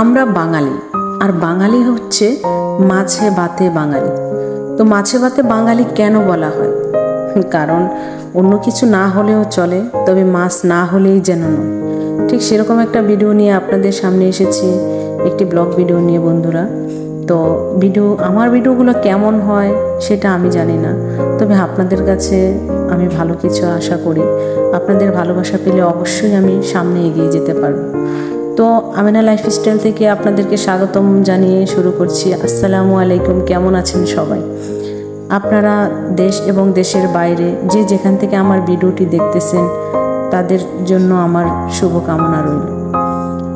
আমরা বাঙালি, আর বাঙালি হচ্ছে মাছে ভাতে বাঙালি। তো মাছে ভাতে বাঙালি কেন বলা হয়? কারণ অন্য কিছু না হলেও চলে, তবে মাছ না হলেই যেন নয়। ঠিক সেরকম একটা ভিডিও নিয়ে আপনাদের সামনে এসেছি, একটি ব্লগ ভিডিও নিয়ে বন্ধুরা। তো আমার ভিডিওগুলো কেমন হয় সেটা আমি জানি না, তবে আপনাদের কাছে আমি ভালো কিছু আশা করি। আপনাদের ভালোবাসা পেলে অবশ্যই আমি সামনে এগিয়ে যেতে পারবো। তো আমিনা লাইফস্টাইল থেকে আপনাদেরকে স্বাগতম জানিয়ে শুরু করছি। আসসালামু আলাইকুম, কেমন আছেন সবাই? আপনারা দেশ এবং দেশের বাইরে যে যেখান থেকে আমার ভিডিওটি দেখতেছেন তাদের জন্য আমার শুভকামনা রইল।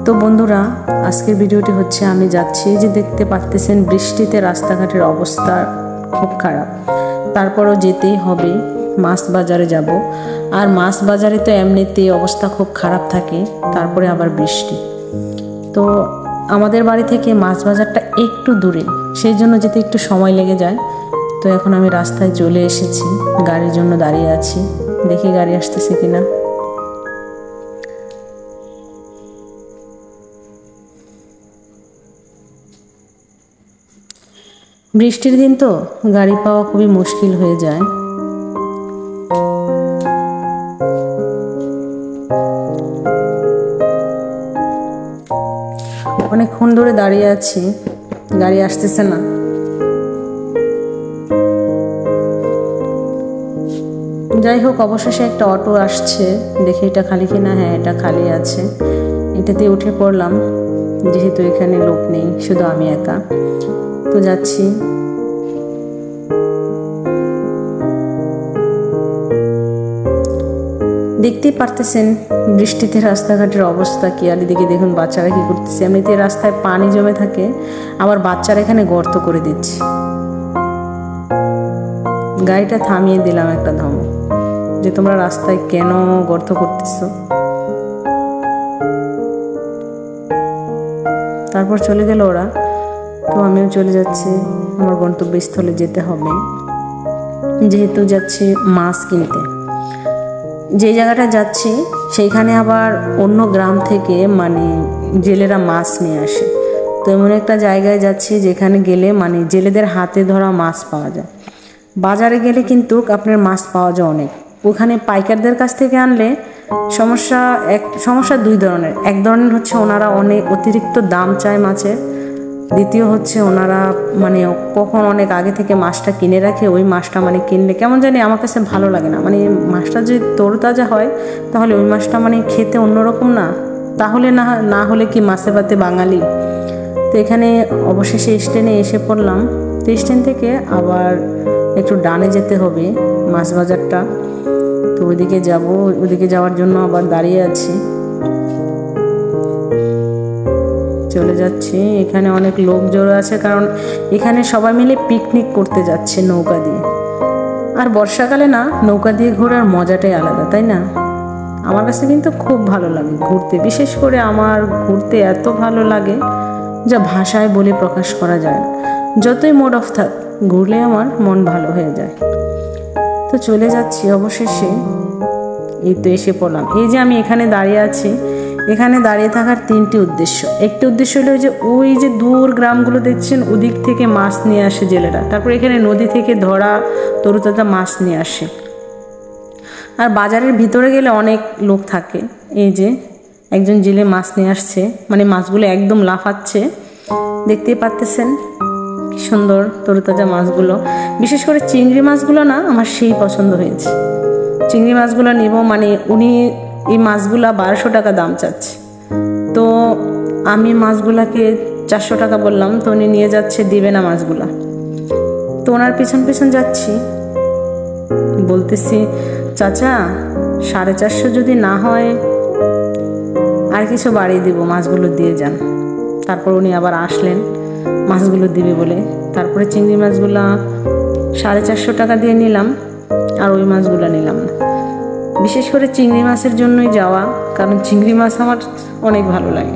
তো বন্ধুরা, আজকের ভিডিওটি হচ্ছে আমি যাচ্ছি, যে দেখতে পাচ্ছেন বৃষ্টিতে রাস্তাঘাটের অবস্থা খুব খারাপ। তারপরও যেতেই হবে, মাছ বাজারে যাব। আর মাছ বাজারে তো এমনিতেই অবস্থা খুব খারাপ থাকে, তারপরে আবার বৃষ্টি। তো আমাদের বাড়ি থেকে মাছ বাজারটা একটু দূরে, সেই জন্য যেতে একটু সময় লেগে যায়। তো এখন আমি রাস্তায় চলে এসেছি, গাড়ির জন্য দাঁড়িয়ে আছি, দেখি গাড়ি আসতেছে কিনা। বৃষ্টির দিন তো গাড়ি পাওয়া খুবই মুশকিল হয়ে যায়। অনেকক্ষণ ধরে দাঁড়িয়ে আছি, গাড়ি আসতেছে না। যাই হোক, অবশেষে একটা অটো আসছে, দেখি এটা খালি কিনা। হ্যাঁ, এটা খালি আছে। এটাতে উঠে পড়লাম, যেহেতু এখানে লোক নেই, শুধু আমি একা। তো যাচ্ছি। দেখতেই পারতেছেন বৃষ্টিতে রাস্তাঘাটের অবস্থা কি। আর এদিকে দেখুন বাচ্চারা কি করতেছে। এমনিতে রাস্তায় পানি জমে থাকে, আবার বাচ্চারা এখানে গর্ত করে দিচ্ছে। গাড়িটা থামিয়ে দিলাম একটা ধমক, যে তোমরা রাস্তায় কেন গর্ত করতেছো। তারপর চলে গেল ওরা। তো আমিও চলে যাচ্ছি, আমার গন্তব্যস্থলে যেতে হবে, যেহেতু যাচ্ছি মাছ কিনতে। যে জায়গাটা যাচ্ছি সেইখানে আবার অন্য গ্রাম থেকে জেলেরা মাছ নিয়ে আসে। তো এমন একটা জায়গায় যাচ্ছি যেখানে গেলে জেলেদের হাতে ধরা মাছ পাওয়া যায়। বাজারে গেলে কিন্তু আপনার মাছ পাওয়া যায় অনেক, ওখানে পাইকারদের কাছ থেকে আনলে সমস্যা দুই ধরনের। এক ধরনের হচ্ছে ওনারা অনেক অতিরিক্ত দাম চায় মাছের। দ্বিতীয় হচ্ছে ওনারা কখন অনেক আগে থেকে মাছটা কিনে রাখে, ওই মাছটা কিনলে কেমন জানি আমার কাছে ভালো লাগে না। মাছটা যদি তরতাজা হয় তাহলে ওই মাছটা খেতে অন্যরকম না। তাহলে না হলে কি মাছে ভাতে বাঙালি। তো এখানে অবশেষে স্ট্যান্ডে এসে পড়লাম। তো স্ট্যান্ড থেকে আবার একটু ডানে যেতে হবে, মাছ বাজারটা। তো ওইদিকে যাব, ওইদিকে যাওয়ার জন্য আবার দাঁড়িয়ে আছি, চলে যাচ্ছি। এখানে অনেক লোক জড়ো আছে, কারণ এখানে সবাই মিলে পিকনিক করতে যাচ্ছে নৌকা দিয়ে। আর বর্ষাকালে না, নৌকা দিয়ে ঘোরার মজাটাই আলাদা, তাই না? আমার কাছে কিন্তু খুব ভালো লাগে ঘুরতে। বিশেষ করে আমার ঘুরতে এত ভালো লাগে যা ভাষায় বলে প্রকাশ করা যায় না। যতই মুড অফ থাক, ঘুরলে আমার মন ভালো হয়ে যায়। তো চলে যাচ্ছি অবশেষে। এই তো এসে পড়লাম। এই যে আমি এখানে দাঁড়িয়ে আছি, এখানে দাঁড়িয়ে থাকার তিনটি উদ্দেশ্য। একটি উদ্দেশ্য হলো যে ওই যে দূর গ্রামগুলো দেখছেন, ওদিক থেকে মাছ নিয়ে আসে জেলেরা। তারপর এখানে নদী থেকে ধরা তরুতাজা মাছ নিয়ে আসে। আর বাজারের ভিতরে গেলে অনেক লোক থাকে। এই যে একজন জেলে মাছ নিয়ে আসছে, মাছগুলো একদম লাফাচ্ছে, দেখতেই পাচ্ছেন কি সুন্দর তরুতাজা মাছগুলো। বিশেষ করে চিংড়ি মাছগুলো না আমার সেই পছন্দ হয়েছে। চিংড়ি মাছগুলো নিব, উনি এই মাছগুলা 1200 টাকা দাম চাচ্ছে। তো আমি মাছগুলাকে 400 টাকা বললাম, তো উনি নিয়ে যাচ্ছে, দিবে না মাছগুলা। তো ওনার পিছন পিছন যাচ্ছি, বলতেছি চাচা 450 যদি না হয় আর কিছু বাড়িয়ে দিব, মাছগুলো দিয়ে যান। তারপর উনি আবার আসলেন মাছগুলো দিবে বলে। তারপরে চিংড়ি মাছগুলা 450 টাকা দিয়ে নিলাম, আর ওই মাছগুলো নিলাম না। বিশেষ করে চিংড়ি মাছের জন্যই যাওয়া, কারণ চিংড়ি মাছ আমার অনেক ভালো লাগে।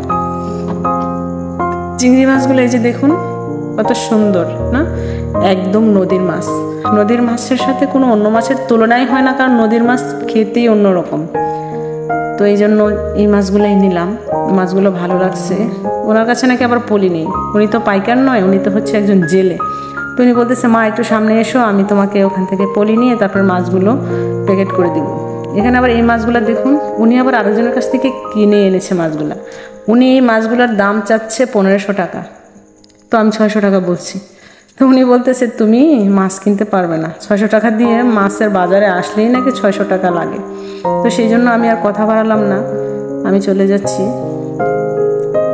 চিংড়ি মাছগুলো এই যে দেখুন কত সুন্দর না, একদম নদীর মাছ। নদীর মাছের সাথে কোনো অন্য মাছের তুলনাই হয় না, কারণ নদীর মাছ খেতেই অন্যরকম। তো এই জন্য এই মাছগুলোই নিলাম। মাছগুলো ভালো লাগছে। ওনার কাছে নাকি আবার পলি নেই, উনি তো পাইকার নয়, উনি তো হচ্ছে একজন জেলে। তো উনি বলতেছে, মা একটু সামনে এসো, আমি তোমাকে ওখান থেকে পলি নিয়ে তারপর মাছগুলো প্যাকেট করে দিব। এখানে আবার এই মাছগুলো দেখুন, উনি আবার আরেকজনের কাছ থেকে কিনে এনেছে মাছগুলা। উনি এই মাছগুলোর দাম চাচ্ছে 1500 টাকা, তো আমি 600 টাকা বলছি। তো উনি বলতেছে তুমি মাছ কিনতে পারবে না, 600 টাকা দিয়ে মাছের বাজারে আসলেই নাকি 600 টাকা লাগে। তো সেই জন্য আমি আর কথা বাড়ালাম না, আমি চলে যাচ্ছি।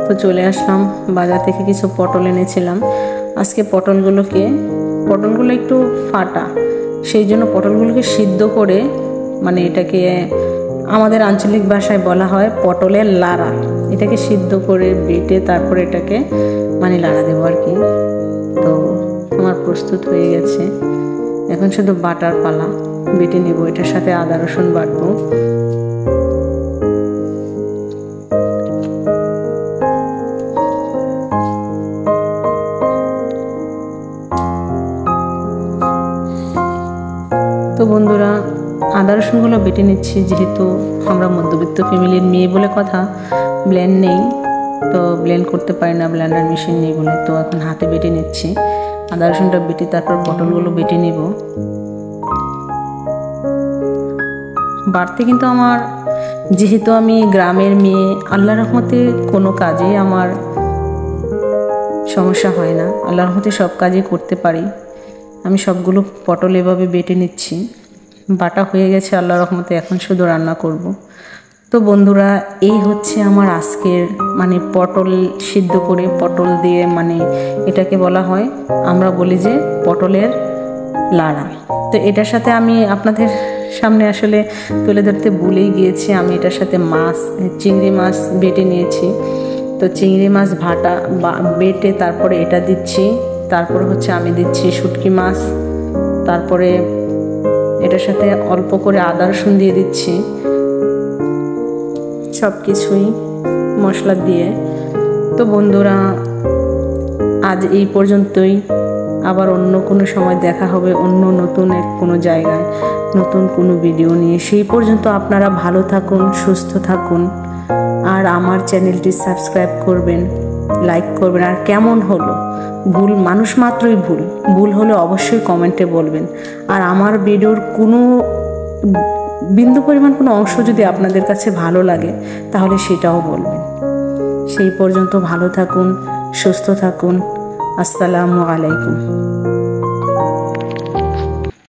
তো চলে আসলাম, বাজার থেকে কিছু পটল এনেছিলাম। আজকে পটলগুলো একটু ফাটা, সেই জন্য পটলগুলোকে সিদ্ধ করে, মানে এটাকে আমাদের আঞ্চলিক ভাষায় বলা হয় পটলের লাড়া। এটাকে সিদ্ধ করে বেটে তারপরে এটাকে মানে লাড়া দেবো আর কি। তো আমার প্রস্তুত হয়ে গেছে, এখন শুধু বাটার পালা, বেটে নেব। এটার সাথে আদা রসুন বাটবো। তো বন্ধুরা, আদা রসুনগুলো বেটে নিচ্ছি, যেহেতু আমরা মধ্যবিত্ত ফ্যামিলির মেয়ে বলে কথা, ব্লেন্ড নেই, তো ব্লেন্ড করতে পারি না, ব্লেন্ডার মেশিন নেই বলে। তো এখন হাতে বেটে নিচ্ছি আদা রসুনটা বেটে, তারপর পটলগুলো বেটে নিব। বাড়তে কিন্তু আমার, যেহেতু আমি গ্রামের মেয়ে, আল্লাহর রহমতে কোনো কাজে আমার সমস্যা হয় না, আল্লাহর রহমতে সব কাজই করতে পারি। আমি সবগুলো পটল এভাবে বেটে নিচ্ছি, বাটা হয়ে গেছে আল্লাহর রহমতে, এখন শুধু রান্না করব। তো বন্ধুরা, এই হচ্ছে আমার আজকের মানে পটল সিদ্ধ করে, পটল দিয়ে, মানে এটাকে বলা হয়, আমরা বলি যে পটলের লাড়া। তো এটার সাথে আমি আপনাদের সামনে আসলে তুলে ধরতে ভুলেই গিয়েছি, আমি এটার সাথে চিংড়ি মাছ বেটে নিয়েছি। তো চিংড়ি মাছ বেটে তারপরে এটা দিচ্ছি, তারপরে হচ্ছে আমি দিচ্ছি শুটকি মাছ, তারপরে এটার সাথে অল্প করে আদা রসুন দিয়ে দিচ্ছি, সব কিছুই মশলা দিয়ে। তো বন্ধুরা, আজ এই পর্যন্তই, আবার অন্য কোনো সময় দেখা হবে অন্য নতুন কোনো জায়গায় নতুন কোনো ভিডিও নিয়ে। সেই পর্যন্ত আপনারা ভালো থাকুন, সুস্থ থাকুন, আর আমার চ্যানেলটি সাবস্ক্রাইব করবেন, লাইক করবেন। আর কেমন হলো, মানুষ মাত্রই ভুল হলে অবশ্যই কমেন্টে বলবেন। আর আমার ভিডিওর কোনো বিন্দু পরিমাণ কোনো অংশ যদি আপনাদের কাছে ভালো লাগে তাহলে সেটাও বলবেন। সেই পর্যন্ত ভালো থাকুন, সুস্থ থাকুন। আসসালামু আলাইকুম।